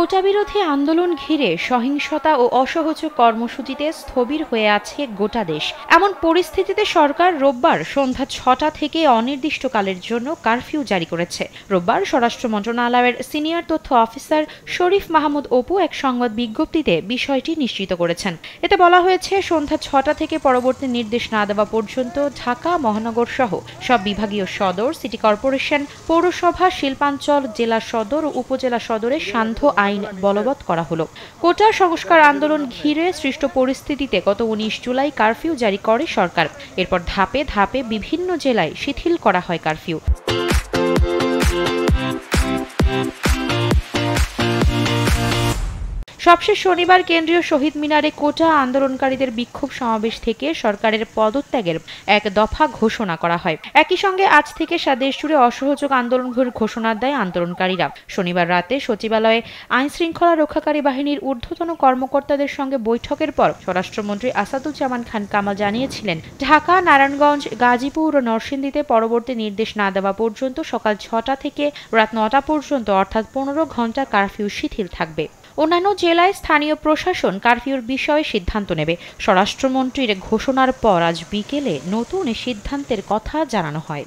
কোটা বিরোধী আন্দোলন ঘিরে সহিংসতা ও অসহযোগ কর্মসূচিতে স্থবির হয়ে আছে গোটা দেশ। এমন পরিস্থিতিতে সরকার রোববার সন্ধ্যা ৬টা থেকে অনির্দিষ্টকালের জন্য কারফিউ জারি করেছে। রোববার স্বরাষ্ট্র মন্ত্রণালয়ের সিনিয়র তথ্য অফিসার শরীফ মাহমুদ অপু এক সংবাদ বিজ্ঞপ্তিতে বিষয়টি নিশ্চিত করেছেন। এতে বলা হয়েছে, সন্ধ্যা ৬টা থেকে পরবর্তী নির্দেশ না দেওয়া পর্যন্ত ঢাকা মহানগর সহ সব বিভাগীয় সদর, সিটি কর্পোরেশন, পৌরসভা, শিল্পাঞ্চল, জেলা সদর ও উপজেলা সদরে সান্ধ্য আইন বলবৎ করা হলো। কোটা সংস্কার আন্দোলন ঘিরে সৃষ্ট পরিস্থিতিতে গত ১৯ জুলাই কারফিউ জারি করে সরকার। এরপর ধাপে ধাপে বিভিন্ন জেলায় শিথিল করা হয় কারফিউ। সবশেষ শনিবার কেন্দ্রীয় শহীদ মিনারে কোটা আন্দোলনকারীদের বিক্ষোভ সমাবেশ থেকে সরকারের পদত্যাগের এক দফা ঘোষণা করা হয়। একই সঙ্গে আজ থেকে দেশ জুড়ে অসহযোগ আন্দোলন ঘোষণা দেয় আন্দোলনকারীরা। শনিবার রাতে সচিবালয়ে আইন শৃঙ্খলা রক্ষাকারী বাহিনীর ঊর্ধ্বতন কর্মকর্তাদের সঙ্গে বৈঠকের পর স্বরাষ্ট্রমন্ত্রী আসাদুজ্জামান খান কামাল জানিয়েছিলেন, ঢাকা, নারায়ণগঞ্জ, গাজীপুর ও নরসিংদীতে পরবর্তী নির্দেশ না দেওয়া পর্যন্ত সকাল ৬টা থেকে রাত ৯টা পর্যন্ত অর্থাৎ ১৫ ঘণ্টা কারফিউ শিথিল থাকবে। অন্যান্য জেলায় স্থানীয় প্রশাসন কারফিউর বিষয়ে সিদ্ধান্ত নেবে। স্বরাষ্ট্রমন্ত্রীর ঘোষণার পর আজ বিকেলে নতুন সিদ্ধান্তের কথা জানানো হয়।